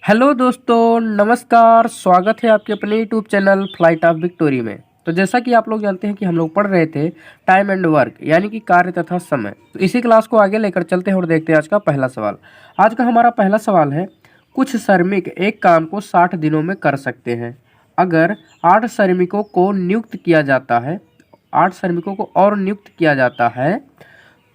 Hello दोस्तों, नमस्कार। स्वागत है आपके अपने YouTube channel flight of victory में। तो जैसा कि आप लोग जानते हैं कि हम लोग पढ़ रहे थे टाइम एंड वर्क यानी कि कार्य तथा समय। तो इसी क्लास को आगे लेकर चलते हैं और देखते हैं आज का पहला सवाल। आज का हमारा पहला सवाल है, कुछ श्रमिक एक काम को 60 दिनों में कर सकते हैं। अगर 8 श्रमिकों को नियुक्त किया जाता है, 8 श्रमिकों को और नियुक्त किया जाता है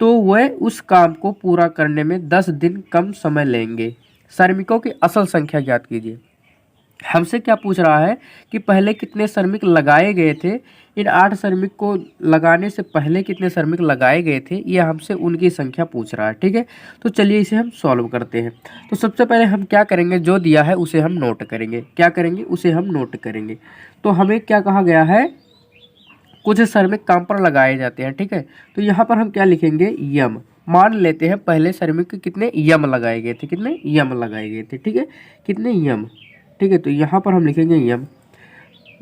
तो वह उस काम को पूरा करने में 10 दिन कम समय लेंगे। श्रमिकों की असल संख्या ज्ञात कीजिए। हमसे क्या पूछ रहा है कि पहले कितने श्रमिक लगाए गए थे, इन 8 श्रमिक को लगाने से पहले कितने श्रमिक लगाए गए थे, ये हमसे उनकी संख्या पूछ रहा है। ठीक है, तो चलिए इसे हम सॉल्व करते हैं। तो सबसे पहले हम क्या करेंगे, जो दिया है उसे हम नोट करेंगे। क्या करेंगे, उसे हम नोट करेंगे। तो हमें क्या कहा गया है, कुछ श्रमिक काम पर लगाए जाते हैं। ठीक है, तो यहाँ पर हम क्या लिखेंगे, यम। मान लेते हैं पहले श्रमिक के कितने यम लगाए गए थे, कितने यम लगाए गए थे। ठीक है, कितने यम। ठीक है, तो यहाँ पर हम लिखेंगे यम।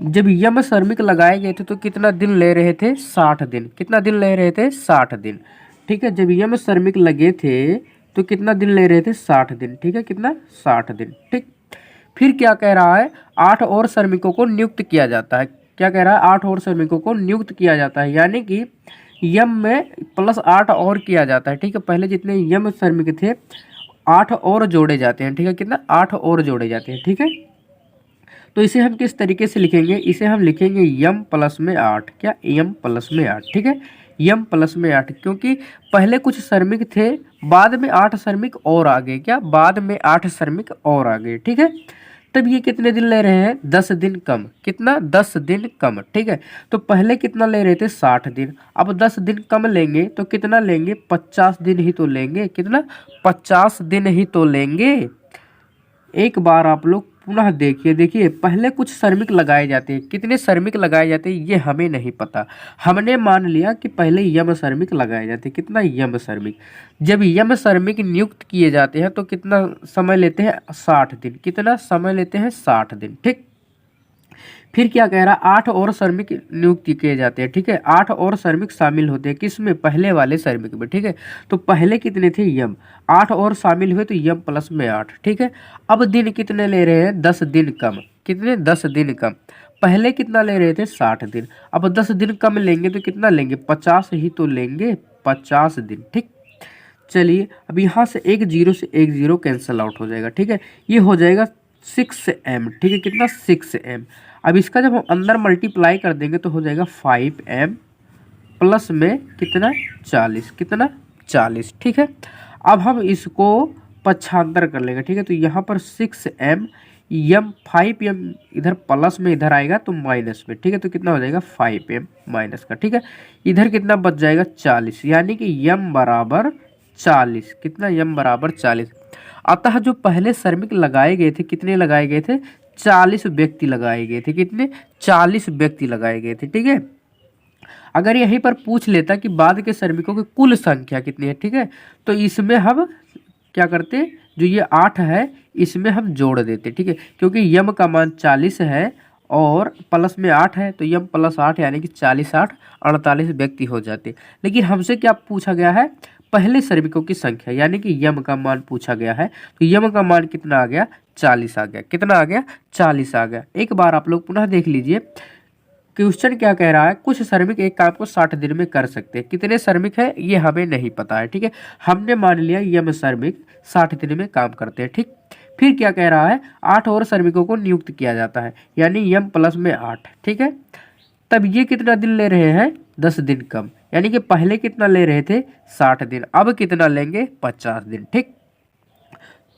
जब यम श्रमिक लगाए गए थे तो कितना दिन ले रहे थे, 60 दिन। कितना दिन ले रहे थे, 60 दिन। ठीक है, जब यम श्रमिक लगे थे तो कितना दिन ले रहे थे, 60 दिन। ठीक है, कितना, 60 दिन। ठीक, फिर क्या कह रहा है, 8 और श्रमिकों को नियुक्त किया जाता है। क्या कह रहा है, 8 और श्रमिकों को नियुक्त किया जाता है, यानी कि यम में प्लस 8 और किया जाता है। ठीक है, पहले जितने यम श्रमिक थे 8 और जोड़े जाते हैं। ठीक है, कितना, 8 और जोड़े जाते हैं। ठीक है, तो इसे हम किस तरीके से लिखेंगे, इसे हम लिखेंगे यम प्लस में 8। क्या, यम प्लस में 8। ठीक है, यम प्लस में 8, क्योंकि पहले कुछ श्रमिक थे, बाद में 8 श्रमिक और आ गए। क्या, बाद में 8 श्रमिक और आ गए। ठीक है, तब ये कितने दिन ले रहे हैं, 10 दिन कम। कितना, 10 दिन कम। ठीक है, तो पहले कितना ले रहे थे, 60 दिन। अब 10 दिन कम लेंगे तो कितना लेंगे, 50 दिन ही तो लेंगे। कितना, 50 दिन ही तो लेंगे। एक बार आप लोग पुनः देखिए, देखिए पहले कुछ श्रमिक लगाए जाते हैं। कितने श्रमिक लगाए जाते हैं ये हमें नहीं पता। हमने मान लिया कि पहले यम श्रमिक लगाए जाते हैं। कितना, यम श्रमिक। जब यम श्रमिक नियुक्त किए जाते हैं तो कितना समय लेते हैं, 60 दिन। कितना समय लेते हैं, 60 दिन। ठीक, फिर क्या कह रहा है, 8 और श्रमिक नियुक्त किए जाते हैं। ठीक है, 8 और श्रमिक शामिल होते हैं, किसमें, पहले वाले श्रमिक में। ठीक है, तो पहले कितने थे, यम। 8 और शामिल हुए तो यम प्लस में 8। ठीक है, अब दिन कितने ले रहे हैं, 10 दिन कम। कितने, 10 दिन कम। पहले कितना ले रहे थे, 60 दिन। अब 10 दिन कम लेंगे तो कितना लेंगे, 50 ही तो लेंगे, 50 दिन। ठीक, चलिए अब यहाँ से एक जीरो से एक जीरो कैंसिल आउट हो जाएगा। ठीक है, ये हो जाएगा 6m। ठीक है, कितना, 6m। अब इसका जब हम अंदर मल्टीप्लाई कर देंगे तो हो जाएगा 5m प्लस में कितना, 40। कितना, 40। ठीक है, अब हम इसको पक्षांतर कर लेंगे। ठीक है, तो यहाँ पर 6m, यम 5m इधर प्लस में, इधर आएगा तो माइनस में। ठीक है, तो कितना हो जाएगा, 5m माइनस का। ठीक है, इधर कितना बच जाएगा, 40, यानी कि यम बराबर 40। कितना, यम बराबर 40। अतः जो पहले श्रमिक लगाए गए थे, कितने लगाए गए थे, 40 व्यक्ति लगाए गए थे। कितने, 40 व्यक्ति लगाए गए थे। ठीक है, अगर यहीं पर पूछ लेता कि बाद के श्रमिकों की कुल संख्या कितनी है, ठीक है, तो इसमें हम क्या करते, जो ये 8 है इसमें हम जोड़ देते। ठीक है, क्योंकि यम का मान 40 है और प्लस में 8 है, तो यम प्लस 8 यानी कि 40 8 48 व्यक्ति हो जाते। लेकिन हमसे क्या पूछा गया है, पहले श्रमिकों की संख्या, यानी कि यम का मान पूछा गया है। तो यम का मान कितना आ गया, 40 आ गया। कितना आ गया, 40 आ गया। एक बार आप लोग पुनः देख लीजिए, क्वेश्चन क्या कह रहा है, कुछ श्रमिक एक काम को 60 दिन में कर सकते हैं। कितने श्रमिक है ये हमें नहीं पता है। ठीक है, हमने मान लिया यम श्रमिक 60 दिन में काम करते हैं। ठीक, फिर क्या कह रहा है, 8 और श्रमिकों को नियुक्त किया जाता है, यानी यम प्लस में 8। ठीक है, तब ये कितना दिन ले रहे हैं, 10 दिन कम, यानी कि पहले कितना ले रहे थे, 60 दिन। अब कितना लेंगे, 50 दिन। ठीक,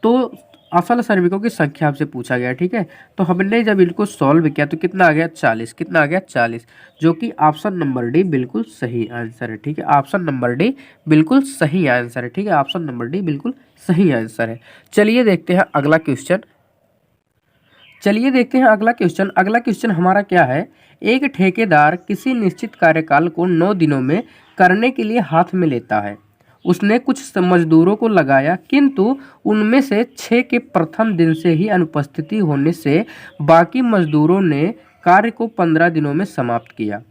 तो असल श्रमिकों की संख्या हमसे पूछा गया। ठीक है, तो हमने जब इनको सॉल्व किया तो कितना आ गया, 40। कितना आ गया, 40, जो कि ऑप्शन नंबर डी बिल्कुल सही आंसर है। ठीक है, ऑप्शन नंबर डी बिल्कुल सही आंसर है। ठीक है, ऑप्शन नंबर डी बिल्कुल सही आंसर है। चलिए देखते हैं अगला क्वेश्चन। चलिए देखते हैं अगला क्वेश्चन। अगला क्वेश्चन हमारा क्या है, एक ठेकेदार किसी निश्चित कार्यकाल को 9 दिनों में करने के लिए हाथ में लेता है। उसने कुछ मजदूरों को लगाया, किंतु उनमें से 6 के प्रथम दिन से ही अनुपस्थिति होने से बाकी मजदूरों ने कार्य को 15 दिनों में समाप्त किया।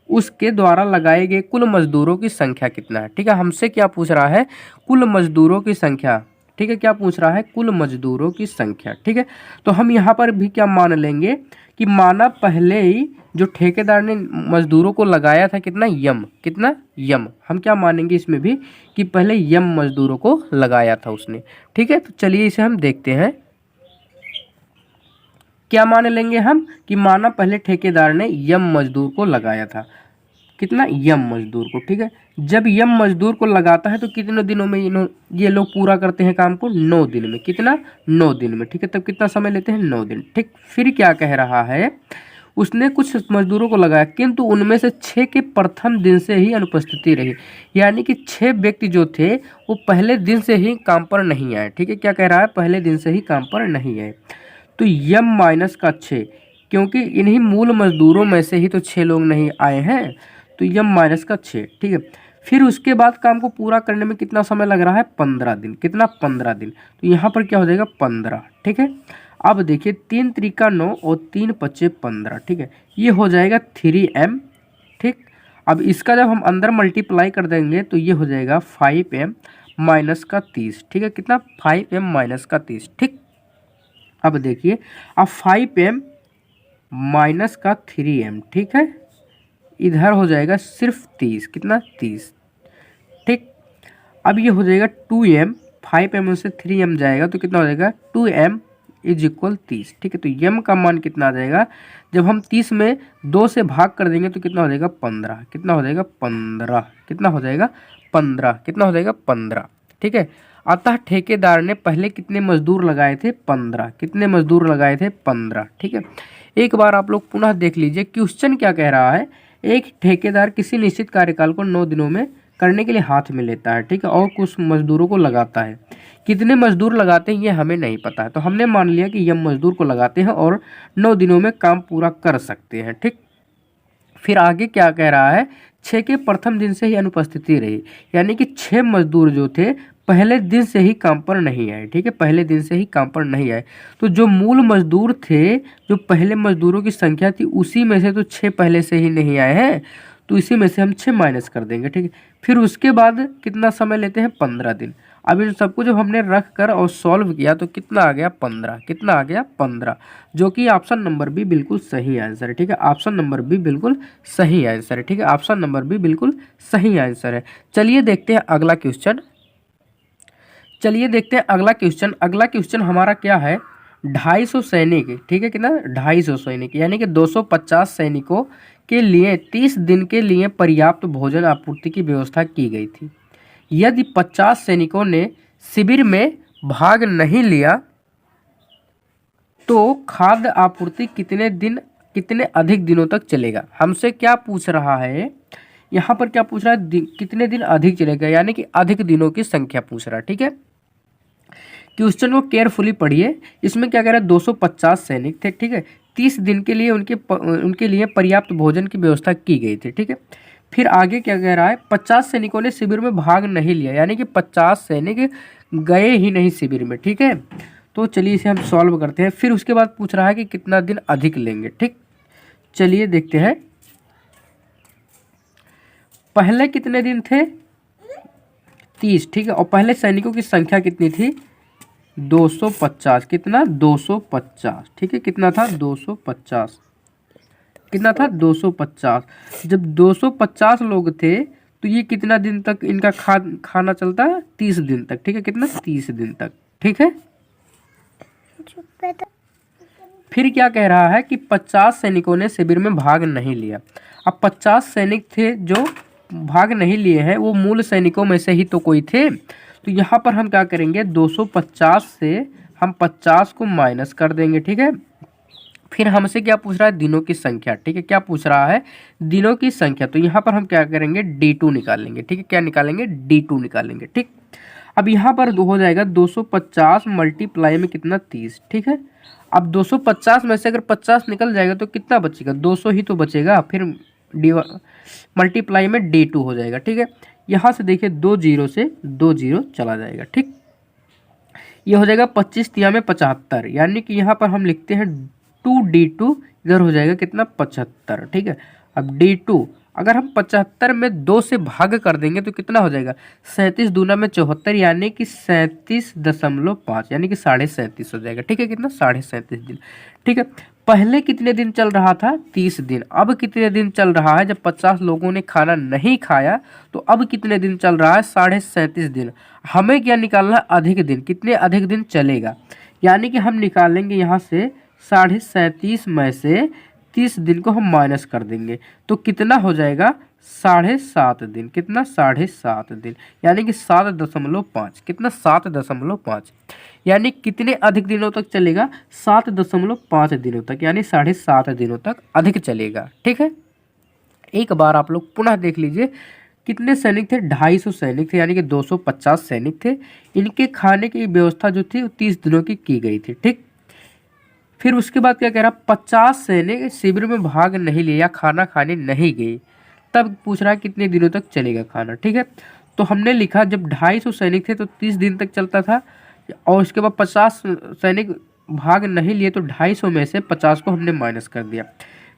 उसके द्वारा लगाए गए कुल मजदूरों की संख्या कितना है। ठीक है, हमसे क्या पूछ रहा है, कुल मजदूरों की संख्या। ठीक है, क्या पूछ रहा है, कुल मजदूरों की संख्या। ठीक है, तो हम यहाँ पर भी क्या मान लेंगे कि माना पहले ही जो ठेकेदार ने मजदूरों को लगाया था कितना यम, कितना यम, हम क्या मानेंगे इसमें भी कि पहले यम मजदूरों को लगाया था उसने। ठीक है, तो चलिए इसे हम देखते हैं। क्या मान लेंगे हम कि माना पहले ठेकेदार ने यम मजदूर को लगाया था, कितना यम मजदूर को। ठीक है, जब यम मजदूर को लगाता है तो कितने दिनों में ये लोग पूरा करते हैं काम को, 9 दिन में, कितना 9 दिन में। ठीक है, तब कितना समय लेते हैं, 9 दिन। ठीक, फिर क्या कह रहा है, उसने कुछ मजदूरों को लगाया किंतु उनमें से 6 के प्रथम दिन से ही अनुपस्थिति रही, यानी कि 6 व्यक्ति जो थे वो पहले दिन से ही काम पर नहीं आए। ठीक है, क्या कह रहा है, पहले दिन से ही काम पर नहीं आए, तो यम माइनस का 6, क्योंकि इन्हीं मूल मजदूरों में से ही तो 6 लोग नहीं आए हैं, तो यम माइनस का 6। ठीक है, फिर उसके बाद काम को पूरा करने में कितना समय लग रहा है, 15 दिन, कितना 15 दिन, तो यहाँ पर क्या हो जाएगा 15। ठीक है, अब देखिए 3 त्रिका 9 और 3 पच्चे 15। ठीक है, ये हो जाएगा 3m। ठीक, अब इसका जब हम अंदर मल्टीप्लाई कर देंगे तो ये हो जाएगा 5m माइनस का 30। ठीक है, कितना 5m माइनस का 30। ठीक, अब देखिए अब 5m माइनस का 3m। ठीक है, इधर हो जाएगा सिर्फ 30, कितना 30। ठीक, अब ये हो जाएगा 2m, 5m से 3m जाएगा तो कितना हो जाएगा 2m इज इक्वल 30। ठीक है, तो m का मान कितना आ जाएगा, जब हम 30 में 2 से भाग कर देंगे तो कितना हो जाएगा 15, कितना हो जाएगा 15, कितना हो जाएगा 15, कितना हो जाएगा 15। ठीक है, अतः ठेकेदार ने पहले कितने मजदूर लगाए थे, 15, कितने मजदूर लगाए थे 15। ठीक है, एक बार आप लोग पुनः देख लीजिए क्वेश्चन क्या कह रहा है, एक ठेकेदार किसी निश्चित कार्यकाल को 9 दिनों में करने के लिए हाथ में लेता है। ठीक है, और कुछ मजदूरों को लगाता है, कितने मजदूर लगाते हैं ये हमें नहीं पता है, तो हमने मान लिया कि यम मजदूर को लगाते हैं और 9 दिनों में काम पूरा कर सकते हैं। ठीक, फिर आगे क्या कह रहा है, 6 के प्रथम दिन से ही अनुपस्थिति रही, यानी कि 6 मजदूर जो थे पहले दिन से ही काम पर नहीं आए। ठीक है, पहले दिन से ही काम पर नहीं आए, तो जो मूल मजदूर थे, जो पहले मजदूरों की संख्या थी उसी में से तो 6 पहले से ही नहीं आए हैं, तो इसी में से हम 6 माइनस कर देंगे। ठीक है, फिर उसके बाद कितना समय लेते हैं, 15 दिन। अब इन सबको जब हमने रख कर और सॉल्व किया तो कितना आ गया 15, कितना आ गया 15, जो कि ऑप्शन नंबर बी बिल्कुल सही आंसर है। ठीक है, ऑप्शन नंबर बी बिल्कुल सही आंसर है। ठीक है, ऑप्शन नंबर बी बिल्कुल सही आंसर है। चलिए देखते हैं अगला क्वेश्चन, चलिए देखते हैं अगला क्वेश्चन। अगला क्वेश्चन हमारा क्या है, 250 सैनिक। ठीक है, कितना 250 सैनिक, यानी कि 250 सैनिकों के लिए 30 दिन के लिए पर्याप्त भोजन आपूर्ति की व्यवस्था की गई थी। यदि 50 सैनिकों ने शिविर में भाग नहीं लिया तो खाद्य आपूर्ति कितने अधिक दिनों तक चलेगा। हमसे क्या पूछ रहा है, यहाँ पर क्या पूछ रहा है, कितने दिन अधिक चलेगा, यानी कि अधिक दिनों की संख्या पूछ रहा है। ठीक है, क्वेश्चन को केयरफुली पढ़िए, इसमें क्या कह रहा है, 250 सैनिक थे। ठीक है, 30 दिन के लिए उनके लिए पर्याप्त भोजन की व्यवस्था की गई थी। ठीक है, फिर आगे क्या कह रहा है, 50 सैनिकों ने शिविर में भाग नहीं लिया, यानी कि 50 सैनिक गए ही नहीं शिविर में। ठीक है, तो चलिए इसे हम सॉल्व करते हैं। फिर उसके बाद पूछ रहा है कि कितना दिन अधिक लेंगे। ठीक, चलिए देखते हैं, पहले कितने दिन थे, 30। ठीक है, और पहले सैनिकों की संख्या कितनी थी, 250, कितना 250। ठीक है, कितना था 250, कितना था 250। जब 250 लोग थे तो ये कितना दिन तक इनका खाना चलता है, 30 दिन तक। ठीक है, कितना 30 दिन तक। ठीक है, फिर क्या कह रहा है कि 50 सैनिकों ने शिविर में भाग नहीं लिया। अब 50 सैनिक थे जो भाग नहीं लिए हैं, वो मूल सैनिकों में से ही तो कोई थे, तो यहाँ पर हम क्या करेंगे, 250 से हम 50 को माइनस कर देंगे। ठीक है, फिर हमसे क्या पूछ रहा है, दिनों की संख्या। ठीक है, क्या पूछ रहा है, दिनों की संख्या, तो यहाँ पर हम क्या करेंगे, D2 निकालेंगे। ठीक है, क्या निकालेंगे, D2 निकालेंगे। ठीक, अब यहाँ पर हो जाएगा 250 मल्टीप्लाई में कितना 30। ठीक है, अब 250 में से अगर 50 निकल जाएगा तो कितना बचेगा, 200 ही तो बचेगा, फिर मल्टीप्लाई में D2 हो जाएगा। ठीक है, यहाँ से देखिए 2 जीरो से 2 जीरो चला जाएगा। ठीक, ये हो जाएगा 25 तिया में 75, यानी कि यहाँ पर हम लिखते हैं 2D2, इधर हो जाएगा कितना 75। ठीक है, अब D2, अगर हम 75 में 2 से भाग कर देंगे तो कितना हो जाएगा, 37 दूना में 74 यानी कि 37.5 यानी कि 37.5 हो जाएगा। ठीक है, कितना 37.5 दिन। ठीक है, पहले कितने दिन चल रहा था, 30 दिन। अब कितने दिन चल रहा है, जब 50 लोगों ने खाना नहीं खाया तो अब कितने दिन चल रहा है, 37.5 दिन। हमें क्या निकालना है, अधिक दिन, कितने अधिक दिन चलेगा, यानी कि हम निकालेंगे यहाँ से 37.5 में से 30 दिन को हम माइनस कर देंगे तो कितना हो जाएगा, 7.5 दिन। कितना, 7.5 दिन, यानी कि 7.5, कितना 7.5, यानी कितने अधिक दिनों तक चलेगा, 7.5 दिनों तक, यानी 7.5 दिनों तक अधिक चलेगा। ठीक है, एक बार आप लोग पुनः देख लीजिए, कितने सैनिक थे, 250 सैनिक थे, यानी कि 250 सैनिक थे। इनके खाने की व्यवस्था जो थी वो 30 दिनों की गई थी। ठीक, फिर उसके बाद क्या कह रहा, 50 सैनिक शिविर में भाग नहीं लिया, खाना खाने नहीं गए, तब पूछ रहा है कितने दिनों तक चलेगा खाना। ठीक है, तो हमने लिखा जब 250 सैनिक थे तो 30 दिन तक चलता था, और उसके बाद 50 सैनिक भाग नहीं लिए तो 250 में से 50 को हमने माइनस कर दिया।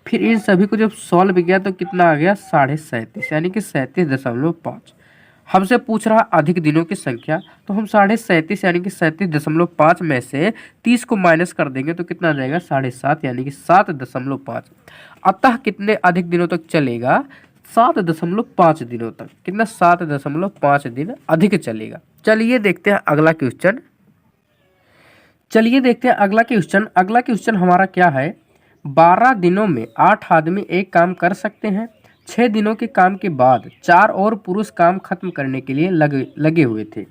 फिर इन सभी को जब सॉल्व किया तो कितना आ गया, 37.5, यानी कि 37.5। हमसे पूछ रहा अधिक दिनों की संख्या, तो हम 37.5 यानी कि 37.5 में से 30 को माइनस कर देंगे तो कितना आ जाएगा, 7.5, यानी कि 7.5। अतः कितने अधिक दिनों तक चलेगा, 7.5 दिनों तक। कितना, 7.5 दिन अधिक चलेगा। चलिए देखते हैं अगला क्वेश्चन। अगला क्वेश्चन हमारा क्या है, 12 दिनों में 8 आदमी एक काम कर सकते हैं। 6 दिनों के काम के बाद 4 और पुरुष काम खत्म करने के लिए लगे हुए थे।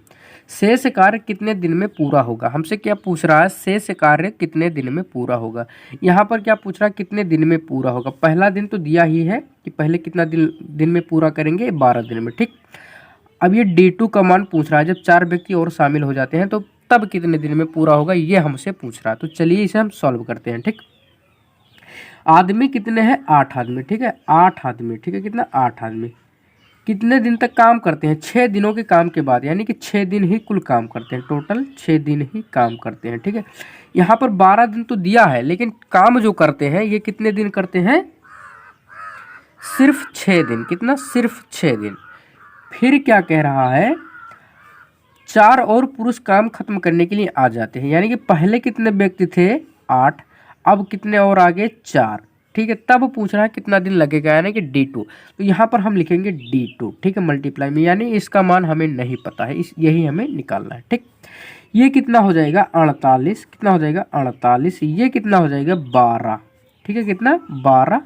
शेष कार्य कितने दिन में पूरा होगा। हमसे क्या पूछ रहा है, शेष कार्य कितने दिन में पूरा होगा। यहाँ पर क्या पूछ रहा है, कितने दिन में पूरा होगा। पहला दिन तो दिया ही है कि पहले कितना दिन में पूरा करेंगे, 12 दिन में। ठीक, अब ये D2 का मान पूछ रहा है, जब 4 व्यक्ति और शामिल हो जाते हैं तो तब कितने दिन में पूरा होगा, ये हमसे पूछ रहा है। तो चलिए इसे हम सॉल्व करते हैं। ठीक, आदमी कितने हैं, 8 आदमी। ठीक है, 8 आदमी। ठीक है, कितना, 8 आदमी कितने दिन तक काम करते हैं, 6 दिनों के काम के बाद, यानी कि 6 दिन ही कुल काम करते हैं, टोटल 6 दिन ही काम करते हैं। ठीक है, यहाँ पर 12 दिन तो दिया है, लेकिन काम जो करते हैं ये कितने दिन करते हैं, सिर्फ 6 दिन। कितना, सिर्फ 6 दिन। फिर क्या कह रहा है, 4 और पुरुष काम खत्म करने के लिए आ जाते हैं, यानी कि पहले कितने व्यक्ति थे, 8, अब कितने और आगे, 4। ठीक है, तब पूछ रहा है कितना दिन लगेगा, यानी कि D2। तो यहाँ पर हम लिखेंगे D2। ठीक है, मल्टीप्लाई में, यानी इसका मान हमें नहीं पता है, यही हमें निकालना है। ठीक, ये कितना हो जाएगा, 48। कितना हो जाएगा, 48। ये कितना हो जाएगा, 12। ठीक है, कितना, 12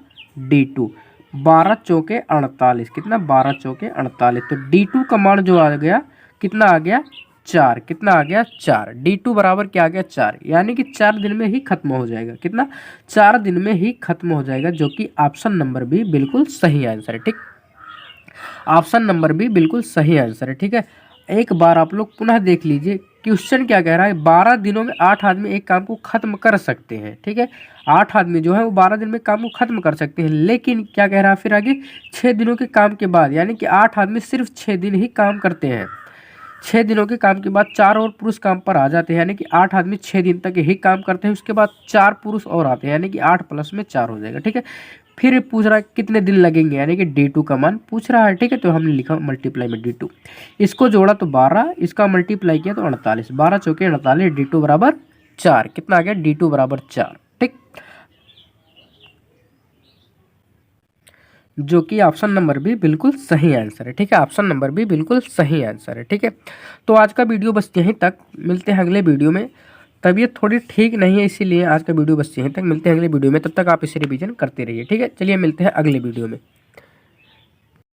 D2। 12 चौके 48। कितना, 12 चौके 48। तो D2 का मान जो आ गया, कितना आ गया, 4। कितना आ गया, 4। D2 बराबर क्या आ गया, 4, यानी कि 4 दिन में ही खत्म हो जाएगा। कितना, 4 दिन में ही खत्म हो जाएगा, जो कि ऑप्शन नंबर बी बिल्कुल सही आंसर है। ठीक, ऑप्शन नंबर बी बिल्कुल सही आंसर है। ठीक है, एक बार आप लोग पुनः देख लीजिए क्वेश्चन क्या कह रहा है, 12 दिनों में 8 आदमी एक काम को खत्म कर सकते हैं। ठीक है, 8 आदमी जो है वो 12 दिन में काम को खत्म कर सकते हैं, लेकिन क्या कह रहा है फिर आगे, 6 दिनों के काम के बाद, यानी कि 8 आदमी सिर्फ 6 दिन ही काम करते हैं। 6 दिनों के काम के बाद 4 और पुरुष काम पर आ जाते हैं, यानी कि 8 आदमी 6 दिन तक ही काम करते हैं, उसके बाद 4 पुरुष और आते हैं, यानी कि 8 प्लस में 4 हो जाएगा। ठीक है, फिर पूछ रहा है कितने दिन लगेंगे, यानी कि D2 का मान पूछ रहा है। ठीक है, तो हमने लिखा मल्टीप्लाई में D2, इसको जोड़ा तो 12, इसका मल्टीप्लाई किया तो 48। 12 चौके 48, D2 बराबर 4। कितना आ गया, D2 बराबर 4। ठीक, जो कि ऑप्शन नंबर बी बिल्कुल सही आंसर है। ठीक है, ऑप्शन नंबर बी बिल्कुल सही आंसर है। ठीक है, तो आज का वीडियो बस यहीं तक, मिलते हैं अगले वीडियो में। तबीयत थोड़ी ठीक नहीं है, इसीलिए आज का वीडियो बस यहीं तक, मिलते हैं अगले वीडियो में। तब तक आप इसे रिवीजन करते रहिए। ठीक है, चलिए मिलते हैं अगले वीडियो में।